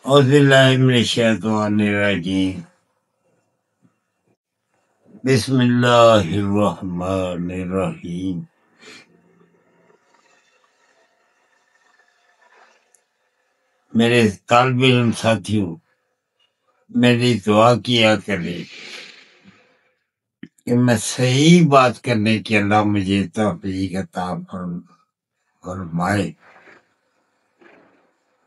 اعوذ باللہ من الشیطان الرجیم بسم اللہ الرحمن الرحیم۔ میرے طالب علم ساتھیوں، میری دعا کیا کرے کہ میں صحیح بات کرنے کی اللہ مجھے توفیق عطا فرمائے،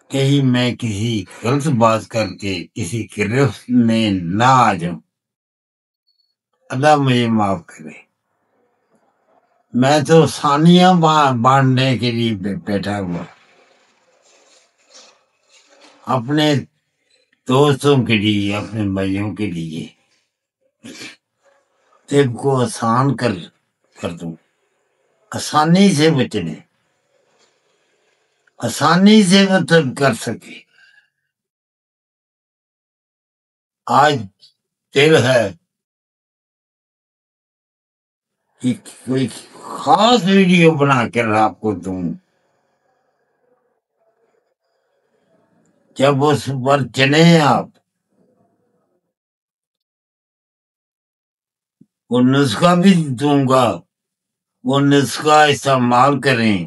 کہیں میں کسی غلط بات کر کے کسی گرفت میں نہ آ جاؤں، اللہ مجھے معاف کرے۔ میں تو ثانیہ بانٹنے کے لیے بیٹھا ہوا، اپنے دوستوں کے لیے، اپنے بھائیوں کے لیے طب کو آسان کر دوں، آسانی سے بچنے، آسانی سے مطلب کر سکے۔ آج دل ہے کہ کوئی خاص ویڈیو بنا کر آپ کو دوں، جب اس پر چلے آپ، وہ نسخہ بھی دوں گا، وہ نسخہ استعمال کریں،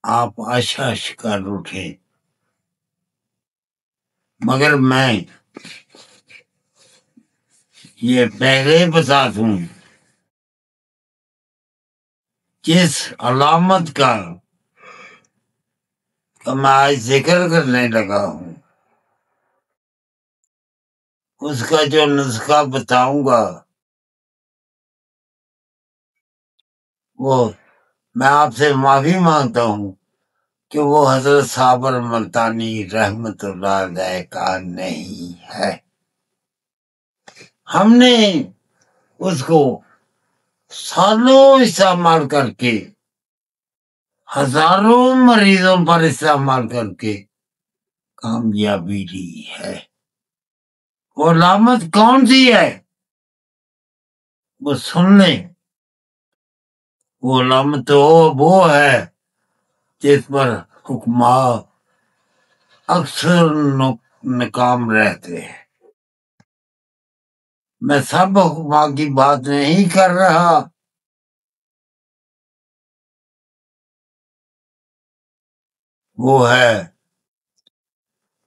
آپ آش کر اٹھیں۔ مگر میں یہ پہلے بتا دوں، جس علامت کا میں آج ذکر کرنے لگا ہوں، اس کا جو نسخہ بتاؤں گا، وہ میں آپ سے معافی مانگتا ہوں کہ وہ حضرت صابر ملتانی رحمت اللہ علیہ کا نہیں ہے۔ ہم نے اس کو سالوں استعمال کر کے، ہزاروں مریضوں پر استعمال کر کے کامیابی لی ہے۔ وہ علامت کون سی ہے وہ سن لیں۔ وہ علامت وہ ہے جس پر حکماء اکثر ناکام رہتے ہیں۔ میں سب حکماء کی بات نہیں کر رہا، وہ ہے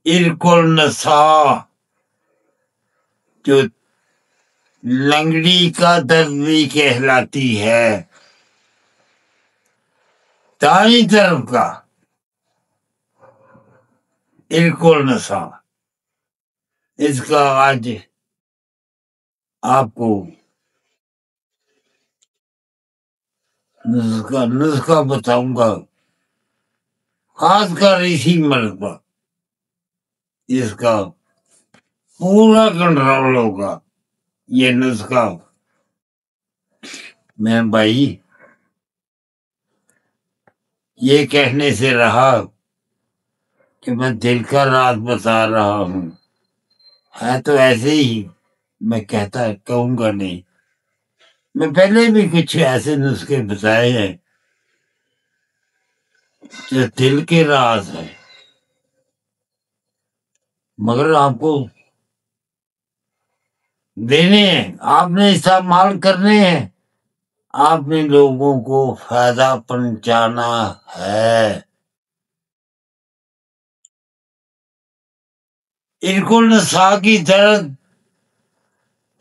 ارک النساء، جو لنگڑی کا درد بھی کہلاتی ہے، دائیں طرف کا ارک النساء۔ اس کا آج آپ کو نسخہ بتاؤں گا، خاص کر اسی مرض پر اس کا پورا کنٹرول ہوگا۔ یہ نسخہ میں بھائی یہ کہنے سے رہا کہ میں دل کا راز بتا رہا ہوں، ہے تو ایسے ہی، میں کہوں گا نہیں۔ میں پہلے بھی کچھ ایسے نسخے بتائے ہیں جو دل کے راز ہے، مگر آپ کو دینے ہیں، آپ نے استعمال کرنے ہیں، آپ نے لوگوں کو فائدہ پہنچانا ہے۔ ارک النساء کی درد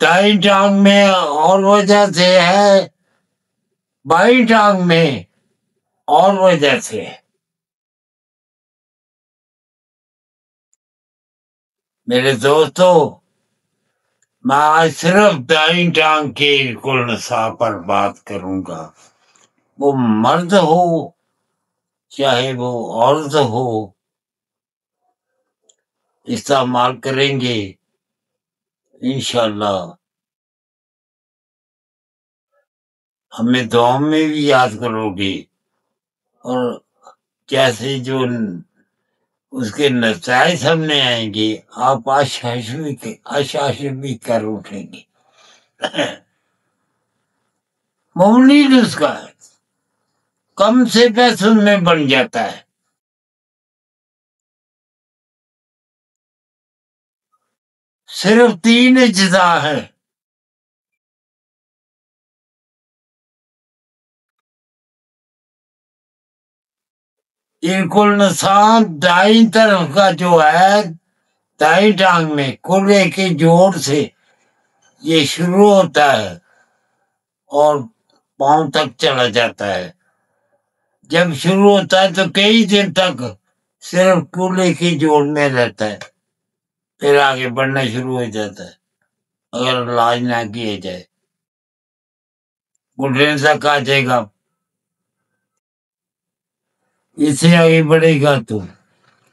دائیں ٹانگ میں اور وجہ سے ہے، بائیں ٹانگ میں اور وجہ سے ہے۔ میرے دوستو، میں آج صرف دائیں ٹانگ کے ارک النساء پر بات کروں گا۔ وہ مرد ہو چاہے وہ عورت ہو، استعمال کریں گے انشاءاللہ ہمیں دعا میں بھی یاد کرو گے، اور جیسے جو اس کے نتائج سامنے آئیں گے، آپ آشاش بھی کر اٹھیں گے۔ معمولی نسخہ ہے، کم سے پیسوں میں بن جاتا ہے۔ صرف 3 اجزاء ہے۔ ارق النساء دائیں طرف کا جو ہے، دائیں ٹانگ میں کلے کے جوڑ سے یہ شروع ہوتا ہے اور پاؤں تک چلا جاتا ہے۔ جب شروع ہوتا ہے تو کئی دن تک صرف کلے کے جوڑ میں رہتا ہے، پھر آگے بڑھنا شروع ہو جاتا ہے اگر علاج نہ کیا جائے۔ گھٹنے تک آ جائے گا، اس سے آگے بڑھے گا تو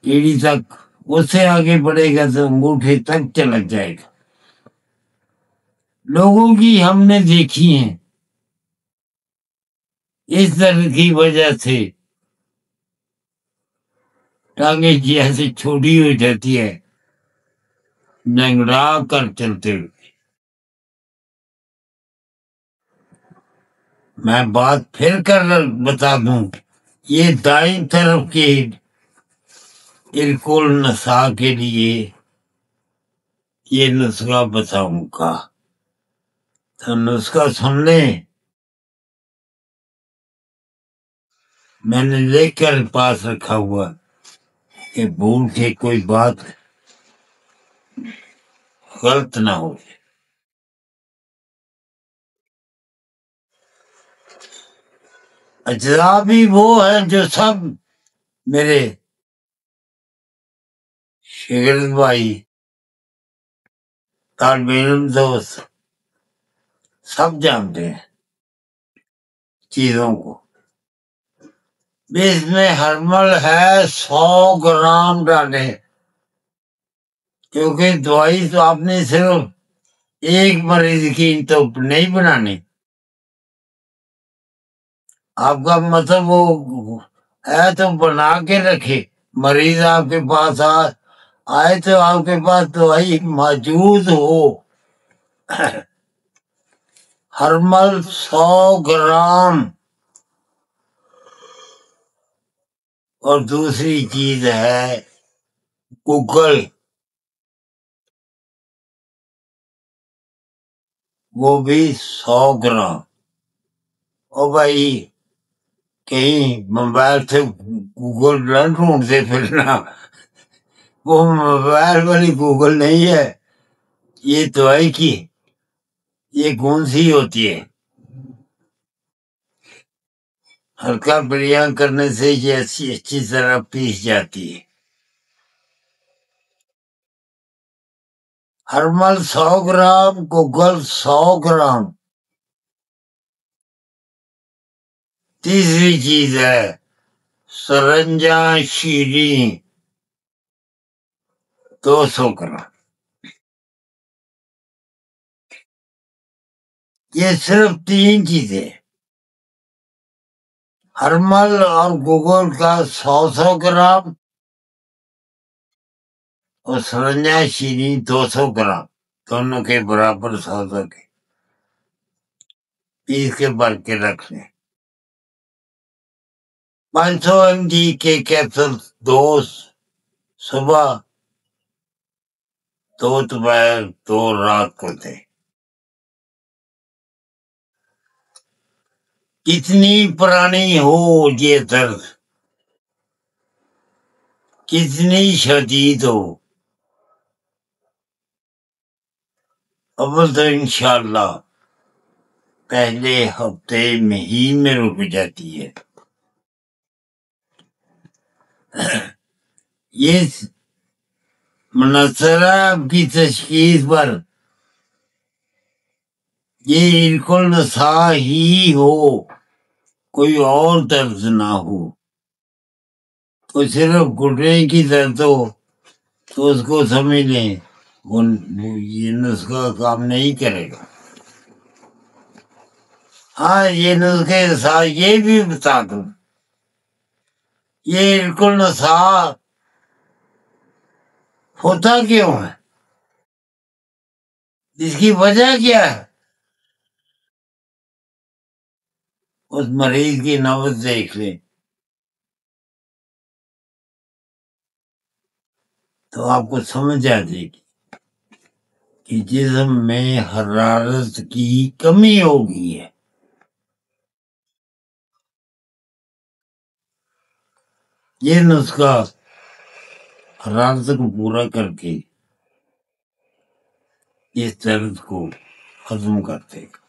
ایڑی تک، اس سے آگے بڑھے گا تو انگوٹھے تک چلا جائے گا۔ لوگوں کی ہم نے دیکھی ہیں اس درد کی وجہ سے ٹانگیں جیسے چھوٹی ہو جاتی ہے لنگڑا کر چلتے ہوئے۔ میں بات پھر کر بتا دوں، یہ دائیں طرف کے ارق النساء کے لیے یہ نسخہ بتاؤں گا، تو نسخہ سن لیں۔ میں نے لکھ کر پاس رکھا ہوا کہ بھول کے کوئی بات غلط نہ ہو جائے۔ اجزاء بھی وہ ہیں جو سب میرے شاگرد بھائی، طالب علم دوست سب جانتے ہیں چیزوں کو۔ اس میں ہرمل ہے 100 گرام ڈالے، کیونکہ دوائی تو آپ نے صرف ایک مریض کی تو نہیں بنانی، آپ کا مطلب وہ ہے تو بنا کے رکھے، مریض آپ کے پاس آئے تو آپ کے پاس دوائی موجود ہو۔ ہرمل 100 گرام، اور دوسری چیز ہے گوگل، وہ بھی 100 گرام۔ اور بھائی کہیں موبائل سے گوگل نہ ڈھونڈتے پھرنا، وہ موبائل والی گوگل نہیں ہے، یہ دوائی کی یہ کون سی ہوتی ہے، ہلکا بریاں کرنے سے یہ اچھی طرح پیس جاتی ہے۔ ہرمل 100 گرام، گوگل 100 گرام۔ تیسری چیز ہے سرنجاں شیریں 200 گرام۔ یہ صرف 3 چیزیں، ہرمل اور گوگل کا 100 گرام اور سرنجاں شیریں 200 گرام، دونوں کے برابر 100 کے پیس کے بھر کے رکھ لیں۔ 500 mg کے کیپسول، 2 صبح، 2 دوپہر، 2 رات کو دیں۔ کتنی پرانی ہو یہ درد، کتنی شدید ہو، اول تو انشاءاللہ پہلے ہفتے میں ہی میں رک جاتی ہے۔ یہ منحصر ہے آپ کی تشخیص پر، یہ ارق النساء ہی ہو، کوئی اور درد نہ ہو، تو صرف گھٹنے کی درد ہو تو اس کو سمجھ لیں یہ نسخہ کام نہیں کرے گا۔ ہاں، یہ نسخے کے ساتھ یہ بھی بتا دوں، یہ ارق النساء ہوتا کیوں ہے، اس کی وجہ کیا ہے، اس مریض کی نبض دیکھ لیں تو آپ کو سمجھ آ جائے گی۔ کہ جسم میں حرارت کی کمی ہو گئی ہے۔ یہ نسخہ حرارت کو پورا کر کے اس درد کو ختم کر دے گا۔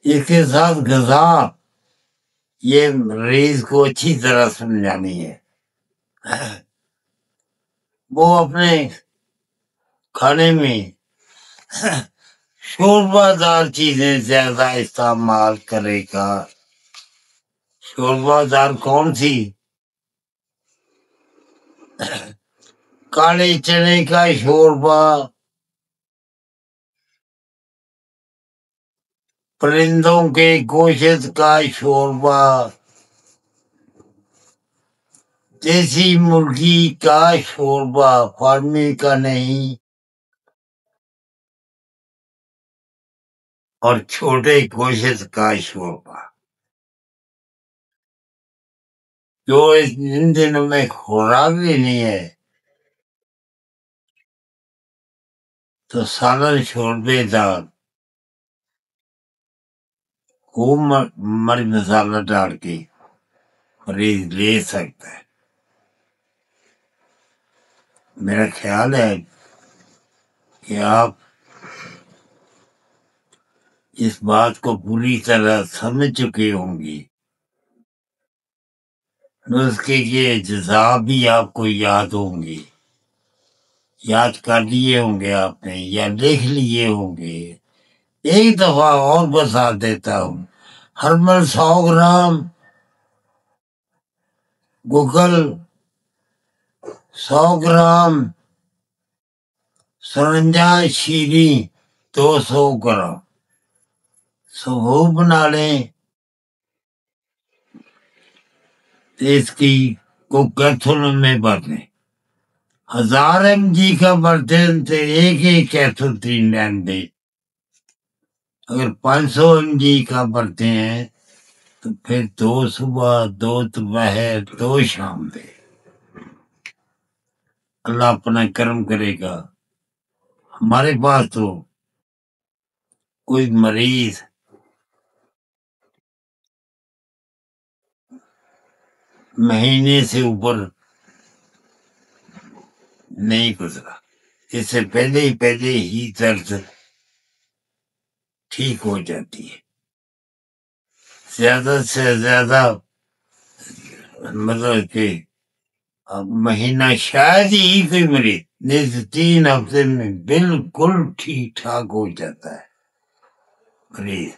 اس کے ساتھ غذا، یہ مریض کو اچھی طرح سمجھانی ہے۔ وہ اپنے کھانے میں شوربہ دار چیزیں زیادہ استعمال کرے گا۔ شوربہ دار کون سی؟ کالے چنے کا شوربہ، پرندوں کے گوشت کا شوربہ، دیسی مرغی کا شوربہ، فارمی کا نہیں، اور چھوٹے گوشت کا شوربہ۔ جو ان دنوں میں خوراک بھی نہیں ہے تو سالن شوربے دار خوب مرچ مسالہ ڈال کے مریض لے سکتا ہے۔ میرا خیال ہے کہ آپ اس بات کو پوری طرح سمجھ چکے ہوں گے۔ نسخے کے اجزاء بھی آپ کو یاد ہوں گے، یاد کر لیے ہوں گے آپ نے یا لکھ لیے ہوں گے۔ ایک دفعہ اور بتا دیتا ہوں۔ ہرمل 100 گرام، گگل 100 گرام، سرنجا شیریں 200 گرام، سبوت بنا لیں۔ اس کی کو کیتھول میں بھر لیں۔ 1000 mg کا برتن تو ایک کیتھول 3 ٹائم دے۔ اگر 500 mg کا برتے ہیں تو پھر 2 صبح، 2 دوپہر، 2 شام دے۔ اللہ اپنا کرم کرے گا۔ ہمارے پاس تو کوئی مریض مہینے سے اوپر نہیں گزرا، اس سے پہلے ہی درد ٹھیک ہو جاتی ہے۔ زیادہ سے زیادہ مطلب کہ مہینہ شاید ہی کوئی مریض، نہیں تو 3 ہفتے میں بالکل ٹھیک ٹھاک ہو جاتا ہے مریض۔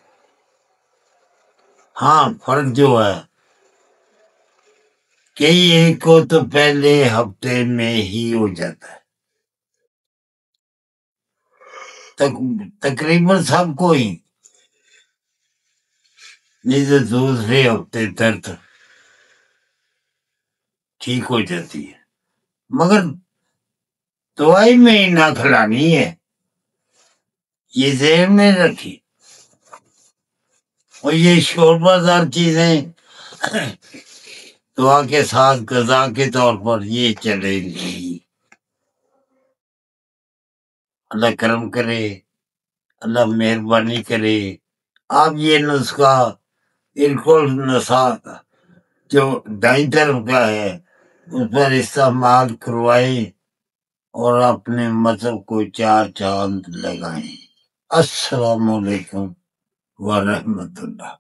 ہاں، فرق جو ہے کئی ایک کو تو پہلے ہفتے میں ہی ہو جاتا ہے، تقریباً سب کو ہی، نہیں تو دوسرے ہفتے درد ٹھیک ہو جاتی ہے۔ مگر دوائی میں ہی نہ کھلانی ہے، یہ ذہن میں رکھی۔ اور یہ شوربہ دار چیزیں دعا کے ساتھ غذا کے طور پر یہ چلیں گی۔ اللہ کرم کرے، اللہ مہربانی کرے۔ آپ یہ نسخہ بالکل جو دائیں طرف کا ہے اس پر استعمال کروائیں اور اپنے مذہب کو 4 چاند لگائیں۔ السلام علیکم ورحمۃ اللہ۔